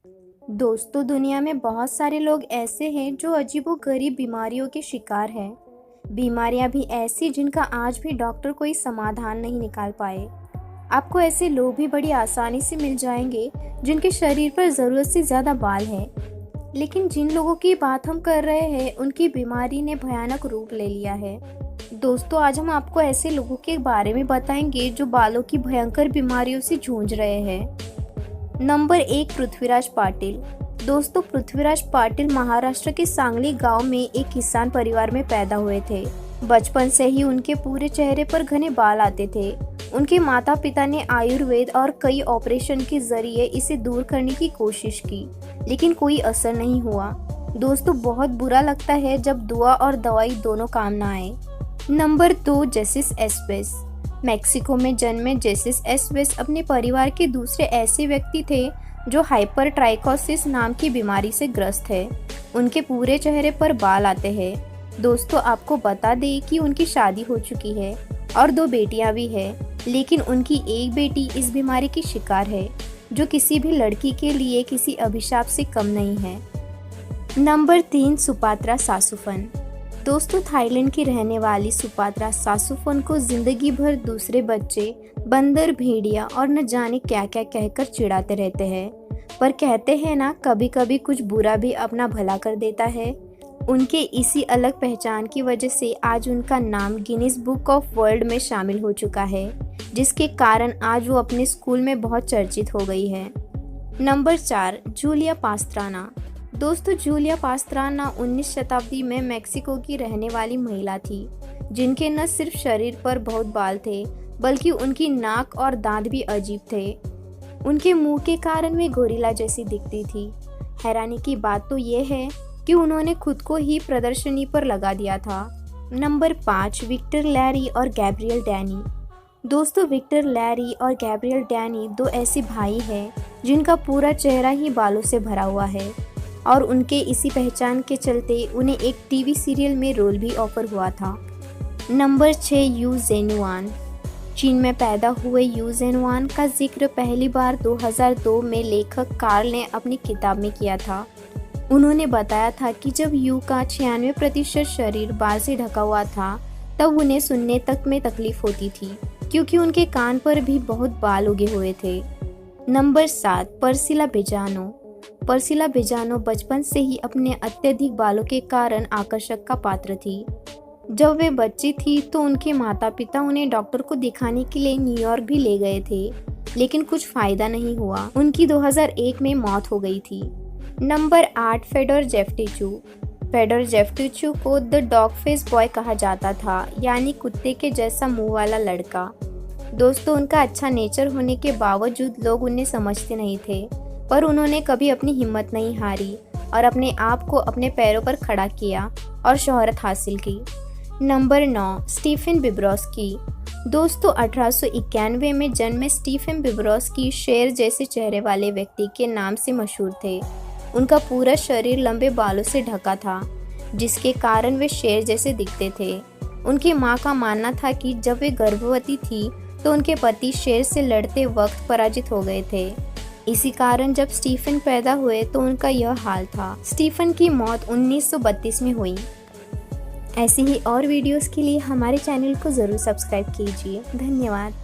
दोस्तों, दुनिया में बहुत सारे लोग ऐसे हैं जो अजीबोगरीब बीमारियों के शिकार हैं। बीमारियां भी ऐसी जिनका आज भी डॉक्टर कोई समाधान नहीं निकाल पाए। आपको ऐसे लोग भी बड़ी आसानी से मिल जाएंगे जिनके शरीर पर ज़रूरत से ज़्यादा बाल हैं। लेकिन जिन लोगों की बात हम कर रहे हैं उनकी बीमारी ने भयानक रूप ले लिया है। दोस्तों, आज हम आपको ऐसे लोगों के बारे में बताएंगे जो बालों की भयंकर बीमारियों से जूझ रहे हैं। नंबर 1, पृथ्वीराज पाटिल। दोस्तों, पृथ्वीराज पाटिल महाराष्ट्र के सांगली गांव में एक किसान परिवार में पैदा हुए थे। बचपन से ही उनके पूरे चेहरे पर घने बाल आते थे। उनके माता पिता ने आयुर्वेद और कई ऑपरेशन के जरिए इसे दूर करने की कोशिश की, लेकिन कोई असर नहीं हुआ। दोस्तों, बहुत बुरा लगता है जब दुआ और दवाई दोनों काम ना आए। नंबर 2, जेसिस एस्वेस। मेक्सिको में जन्मे जेसिस एस्वेस अपने परिवार के दूसरे ऐसे व्यक्ति थे जो हाइपरट्राइकोसिस नाम की बीमारी से ग्रस्त है। उनके पूरे चेहरे पर बाल आते हैं। दोस्तों, आपको बता दें कि उनकी शादी हो चुकी है और 2 बेटियां भी हैं, लेकिन उनकी एक बेटी इस बीमारी की शिकार है, जो किसी भी लड़की के लिए किसी अभिशाप से कम नहीं है। नंबर 3, सुपात्रा सासुफन। दोस्तों, थाईलैंड की रहने वाली सुपात्रा सासुफन को जिंदगी भर दूसरे बच्चे बंदर, भेड़िया और न जाने क्या क्या कहकर चिढ़ाते रहते हैं। पर कहते हैं ना, कभी कभी कुछ बुरा भी अपना भला कर देता है। उनके इसी अलग पहचान की वजह से आज उनका नाम गिनीज बुक ऑफ वर्ल्ड में शामिल हो चुका है, जिसके कारण आज वो अपने स्कूल में बहुत चर्चित हो गई है। Number 4, Julia Pastrana. दोस्तों, जूलिया पास्त्राना 19 शताब्दी में मेक्सिको की रहने वाली महिला थी, जिनके न सिर्फ शरीर पर बहुत बाल थे, बल्कि उनकी नाक और दांत भी अजीब थे। उनके मुंह के कारण वे गोरिल्ला जैसी दिखती थी। हैरानी की बात तो ये है कि उन्होंने खुद को ही प्रदर्शनी पर लगा दिया था। नंबर 5, विक्टर लैरी और गैब्रियल डैनी। दोस्तों, विक्टर लैरी और गैब्रियल डैनी 2 ऐसे भाई हैं जिनका पूरा चेहरा ही बालों से भरा हुआ है, और उनके इसी पहचान के चलते उन्हें एक टीवी सीरियल में रोल भी ऑफर हुआ था। Number 6, Yu Zhenhuan. चीन में पैदा हुए यू जेनुआन का जिक्र पहली बार 2002 में लेखक कार्ल ने अपनी किताब में किया था। उन्होंने बताया था कि जब यू का 96% शरीर बाल से ढका हुआ था, तब उन्हें सुनने तक में तकलीफ होती थी, क्योंकि उनके कान पर भी बहुत बाल उगे हुए थे। नंबर 7, पर्सिला बेजानो। पर्सिला बेजानो बचपन से ही अपने अत्यधिक बालों के कारण आकर्षक का पात्र थी। जब वे बच्ची थी तो उनके माता पिता उन्हें डॉक्टर को दिखाने के लिए न्यूयॉर्क भी ले गए थे, लेकिन कुछ फायदा नहीं हुआ। उनकी 2001 में मौत हो गई थी। Number 8, Fedor जेफ्टिचू। फेडोर जेफ्टिचू को द डॉग फेस बॉय कहा जाता था, यानी कुत्ते के जैसा मुंह वाला लड़का। दोस्तों, उनका अच्छा नेचर होने के बावजूद लोग उन्हें समझते नहीं थे, पर उन्होंने कभी अपनी हिम्मत नहीं हारी और अपने आप को अपने पैरों पर खड़ा किया और शोहरत हासिल की। Number 9, Stephan Bibrowski. दोस्तों, 1891 में जन्मे स्टीफन बिब्रोस्की शेर जैसे चेहरे वाले व्यक्ति के नाम से मशहूर थे। उनका पूरा शरीर लंबे बालों से ढका था, जिसके कारण वे शेर जैसे दिखते थे। उनकी मां का मानना था कि जब वे गर्भवती थी तो उनके पति शेर से लड़ते वक्त पराजित हो गए थे। इसी कारण जब स्टीफन पैदा हुए तो उनका यह हाल था। स्टीफन की मौत 1932 में हुई। ऐसी ही और वीडियोस के लिए हमारे चैनल को ज़रूर सब्सक्राइब कीजिए। धन्यवाद।